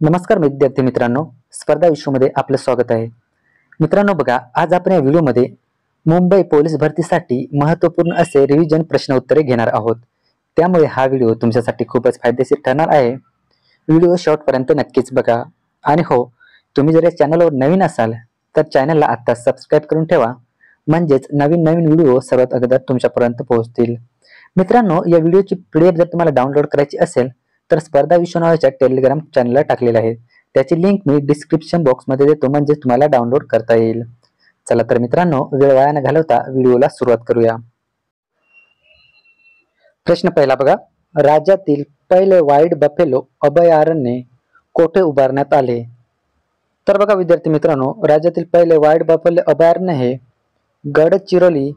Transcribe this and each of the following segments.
नमस्कार विद्यार्थी मित्रांनो, स्पर्धा विश्वमध्ये आपलं स्वागत आहे. मित्रांनो बघा, आज आपण या व्हिडिओमध्ये मुंबई पोलीस भरतीसाठी महत्त्वपूर्ण असे रिव्हिजन प्रश्न उत्तरे घेणार आहोत. त्यामुळे हा व्हिडिओ तुमच्यासाठी खूपच फायदेशीर ठरणार आहे. व्हिडिओ शेवटपर्यंत नक्कीच बघा. आणि हो, तुम्ही जर या चॅनलवर नवीन असाल तर चॅनलला आता सबस्क्राईब करून ठेवा, म्हणजेच नवीन व्हिडिओ सर्वात अगोदर तुमच्यापर्यंत पोहोचतील. मित्रांनो, या व्हिडिओची PDF जर तुम्हाला डाउनलोड करायची असेल तर स्पर्धा विश्व नावाच्या टेलिग्राम चॅनलला टाकलेलं आहे. त्याची लिंक मी डिस्क्रिप्शन बॉक्समध्ये देतो, म्हणजे तुम्हाला डाउनलोड करता येईल. चला तर मित्रांनो, वेळ वाया न घालवता व्हिडिओला सुरुवात करूया. प्रश्न पहिला बघा, राज्यातील पहिले व्हाईट बफेलो अभयारण्य कोठे उभारण्यात आले? तर बघा विद्यार्थी मित्रांनो, राज्यातील पहिले व्हाईट बफेलो अभयारण्य हे गडचिरोली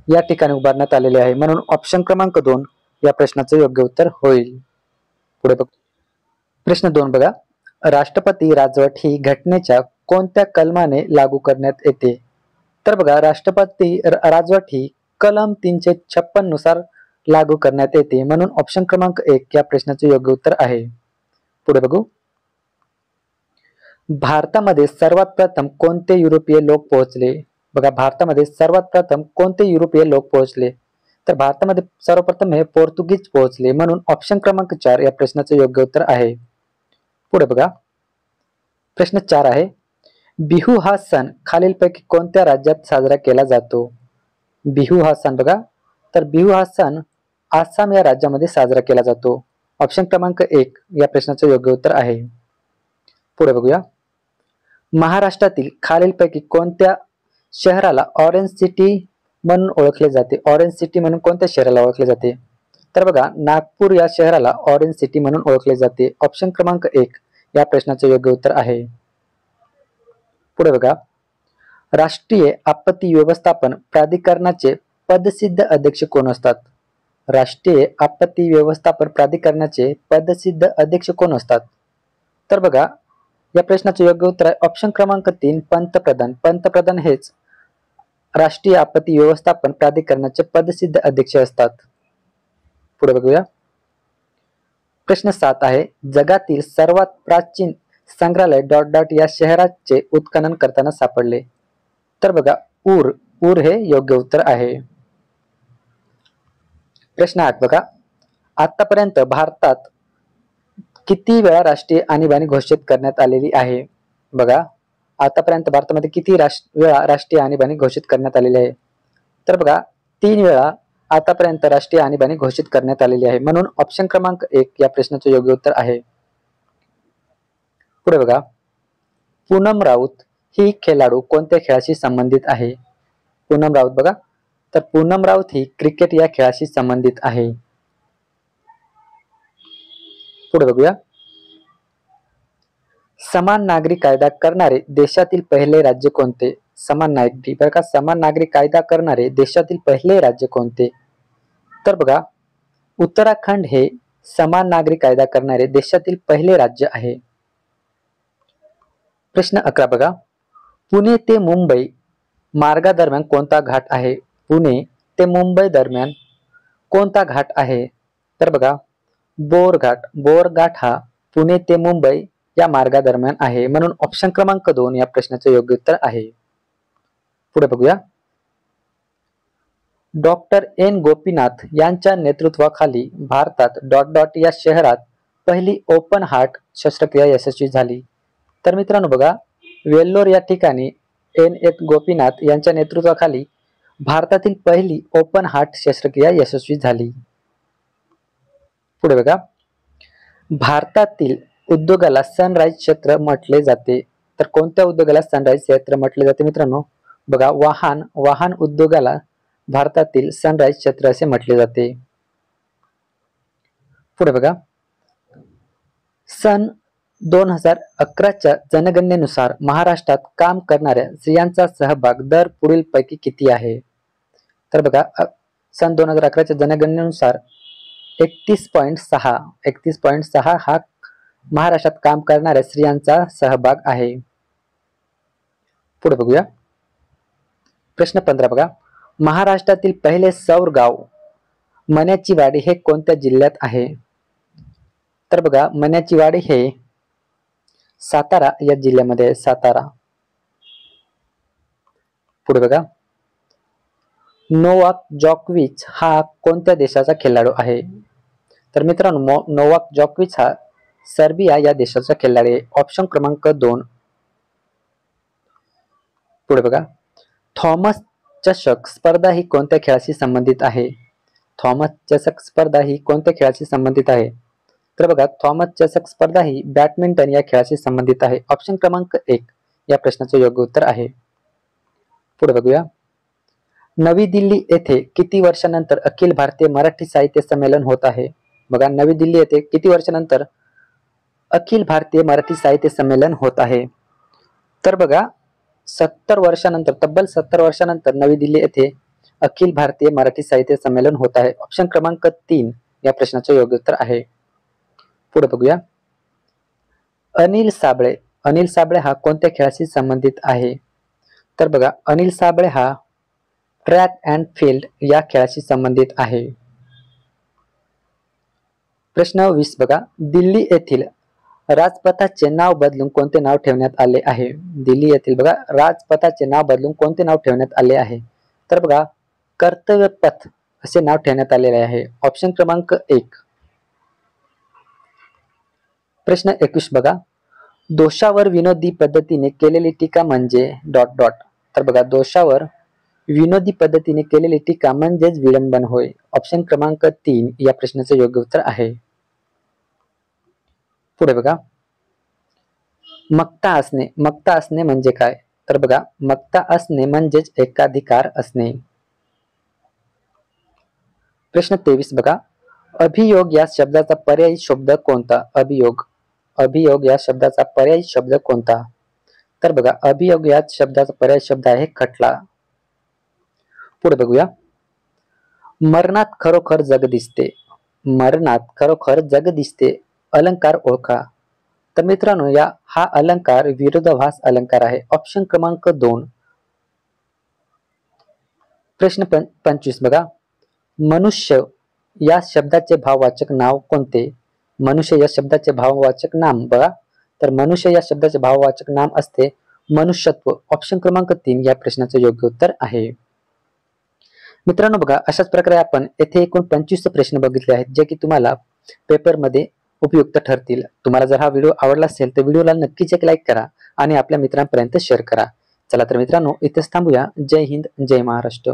या ठिकाणी उभारण्यात आलेले आहे, म्हणून ऑप्शन क्रमांक 2 या प्रश्नाचे योग्य उत्तर होईल. पुढे बघ, प्रश्न 2 बघा, राष्ट्रपती राजवट ही घटनेच्या कोणत्या कलमाने लागू करण्यात येते? तर बघा, राष्ट्रपती राजवट ही कलम 356 नुसार लागू करण्यात येते, म्हणून ऑप्शन क्रमांक 1 या प्रश्नाचे योग्य उत्तर आहे. पुढे बघू, भारतामध्ये सर्वात प्रथम कोणते युरोपीय लोक पोहोचले? बघा, भारतामध्ये सर्वात प्रथम कोणते युरोपीय लोक पोहोचले? तर भारतामध्ये सर्वप्रथम हे पोर्तुगीज पोहोचले, म्हणून ऑप्शन क्रमांक 4 या प्रश्नाचे योग्य उत्तर आहे. पुढे बघा, प्रश्न 4 आहे, बिहू हा सण खालीलपैकी कोणत्या राज्यात साजरा केला जातो? बिहू हा सण बघा, तर बिहू हा सण आसाम या राज्यामध्ये साजरा केला जातो. ऑप्शन क्रमांक 1 या प्रश्नाचे योग्य उत्तर आहे. पुढे बघूया, महाराष्ट्रातील खालीलपैकी कोणत्या शहराला ऑरेंज सिटी म्हणून ओळखले जाते? ऑरेंज सिटी म्हणून कोणत्या शहराला ओळखले जाते? तर बघा, नागपूर या शहराला ऑरेंज सिटी म्हणून ओळखले जाते. ऑप्शन क्रमांक 1 या प्रश्नाचे योग्य उत्तर आहे. पुढे बघा, राष्ट्रीय आपत्ती व्यवस्थापन प्राधिकरणाचे पदसिद्ध अध्यक्ष कोण असतात? राष्ट्रीय आपत्ती व्यवस्थापन प्राधिकरणाचे पदसिद्ध अध्यक्ष कोण असतात? तर बघा, या प्रश्नाचे योग्य उत्तर आहे ऑप्शन क्रमांक 3 पंतप्रधान. पंतप्रधान हेच राष्ट्रीय आपत्ती व्यवस्थापन प्राधिकरणाचे पदसिद्ध अध्यक्ष असतात. पुढे बघूया, प्रश्न 7 आहे, जगातील सर्वात प्राचीन संग्रहालय डॉट डॉट या शहराचे उत्खनन करताना सापडले? तर बघा, ऊर हे योग्य उत्तर आहे. प्रश्न 8 बघा, आतापर्यंत भारतात किती वेळा राष्ट्रीय आणीबाणी घोषित करण्यात आलेली आहे? बघा, आतापर्यंत भारतामध्ये किती वेळा राष्ट्रीय आणीबाणी घोषित करण्यात आलेली आहे? तर बघा, 3 वेळा आतापर्यंत राष्ट्रीय आणीबाणी घोषित करण्यात आलेली आहे, म्हणून ऑप्शन क्रमांक 1 या प्रश्नाचे योग्य उत्तर आहे. पुढे बघा, पूनम राऊत ही खेळाडू कोणत्या खेळाशी संबंधित आहे? पूनम राऊत बघा, तर पूनम राऊत ही क्रिकेट या खेळाशी संबंधित आहे. पुढे बघूया, समान नागरी कायदा करणारे देशातील पहिले राज्य कोणते? समान नागरी बरं का, समान नागरी कायदा करणारे देशातील पहिले राज्य कोणते? तर बघा, उत्तराखंड हे समान नागरी कायदा करणारे देशातील पहिले राज्य आहे. प्रश्न 11 बघा, पुणे ते मुंबई मार्गादरम्यान कोणता घाट आहे? पुणे ते मुंबई दरम्यान कोणता घाट आहे? तर बघा, बोरघाट. बोरघाट हा पुणे ते मुंबई या मार्गादरम्यान आहे, म्हणून ऑप्शन क्रमांक 2 या प्रश्नाचे योग्य उत्तर आहे. पुढे बघूया, डॉक्टर एन गोपीनाथ यांच्या नेतृत्वाखाली भारतात डॉट डॉट या शहरात पहिली ओपन हार्ट शस्त्रक्रिया यशस्वी झाली? तर मित्रांनो बघा, वेल्लोर या ठिकाणी एन गोपीनाथ यांच्या नेतृत्वाखाली भारतातील पहिली ओपन हार्ट शस्त्रक्रिया यशस्वी झाली. पुढे बघा, भारतातील उद्योगाला सनराइज क्षेत्र म्हटले जाते? तर कोणत्या उद्योगाला सनराइज क्षेत्र म्हटले जाते मित्रांनो? बघा, वाहन उद्योगाला भारतातील सनराइज क्षेत्र असे म्हटले जाते. पुढे बघा, सन 2011च्या जनगणनेनुसार महाराष्ट्रात काम करणाऱ्या स्त्रियांचा सहभाग दर पुढील पैकी किती आहे? तर बघा, सन 2011च्या जनगणनेनुसार 31.6 हा महाराष्ट्रात काम करणाऱ्या स्त्रियांचा सहभाग आहे. पुढे बघूया, प्रश्न 15 बघा, महाराष्ट्रातील पहिले सौर गाव मण्याची वाडी हे कोणत्या जिल्ह्यात आहे? तर बघा, मण्याची वाडी हे सातारा या जिल्ह्यामध्ये आहे, सातारा. पुढे बघा, नोवाक जॉकोविच हा कोणत्या देशाचा खेळाडू आहे? तर मित्रांनो, नोवाक जॉकोविच हा सर्बिया या देशाचा खेळाडू आहे. ऑप्शन क्रमांक 2. पुढे बघा, थॉमस चषक स्पर्धा ही कोणत्या खेळाशी संबंधित आहे? थॉमस चषक स्पर्धा ही कोणत्या खेळाशी संबंधित आहे? तर बघा, थॉमस चषक स्पर्धा ही बॅडमिंटन या खेळाशी संबंधित आहे. ऑप्शन क्रमांक 1 या प्रश्नाचे योग्य उत्तर आहे. पुढे बघूया, नवी दिल्ली येथे किती वर्षानंतर अखिल भारतीय मराठी साहित्य संमेलन होत आहे? बघा, नवी दिल्ली येथे किती वर्षानंतर अखिल भारतीय मराठी साहित्य संमेलन होत आहे? तर बघा, 70 वर्षानंतर, तब्बल 70 वर्षानंतर नवी दिल्ली येथे अखिल भारतीय मराठी साहित्य संमेलन होत आहे. ऑप्शन क्रमांक 3 या प्रश्नाचे योग्य उत्तर आहे. पुढे बघूया, अनिल साबळे हा कोणत्या खेळाशी संबंधित आहे? तर बघा, अनिल साबळे हा ट्रॅक अँड फील्ड या खेळाशी संबंधित आहे. प्रश्न 20 बघा, दिल्ली येथील राजपथाचे नाव बदलून कोणते नाव ठेवण्यात आले आहे? दिल्ली येथील बघा, राजपथाचे नाव बदलून कोणते नाव ठेवण्यात आले आहे? तर बघा, कर्तव्य पथ असे नाव ठेवण्यात आलेले आहे. ऑप्शन क्रमांक 1. प्रश्न 21 बघा, दोषावर विनोदी पद्धतीने केलेली टीका म्हणजे डॉट डॉट. तर बघा, दोषावर विनोदी पद्धतीने केलेली टीका म्हणजेच विडंबन होय. ऑप्शन क्रमांक 3 या प्रश्नाचे योग्य उत्तर आहे. पुढे बघा, मक्ता असणे म्हणजे काय? तर बघा, मक्ता असणे म्हणजेच एकाधिकार असणे. प्रश्न 23 बघा, अभियोग या शब्दाचा पर्यायी शब्द कोणता? अभियोग या शब्दाचा पर्यायी शब्द कोणता? तर बघा, अभियोग या शब्दाचा पर्यायी शब्द आहे खटला. पुढे बघूया, मरणात खरोखर जग दिसते अलंकार ओळखा. तर मित्रांनो, हा अलंकार विरोधाभास अलंकार आहे. ऑप्शन क्रमांक 2. प्रश्न 25 बघा, मनुष्य या शब्दाचे भाववाचक नाव कोणते? मनुष्य या शब्दाचे भाववाचक नाम बघा, तर मनुष्य या शब्दाचे भाववाचक नाम असते मनुष्यत्व. ऑप्शन क्रमांक 3 या प्रश्नाचे योग्य उत्तर आहे. मित्रांनो बघा, अशाच प्रकारे आपण येथे एकूण 25 प्रश्न बघितले आहेत, जे की तुम्हाला पेपरमध्ये उपयुक्त ठरतील. तुम्हाला जर हा व्हिडिओ आवडला असेल तर व्हिडिओला नक्कीच एक लाईक करा आणि आपल्या मित्रांपर्यंत शेअर करा. चला तर मित्रांनो, इथेच थांबूया. जय हिंद, जय महाराष्ट्र.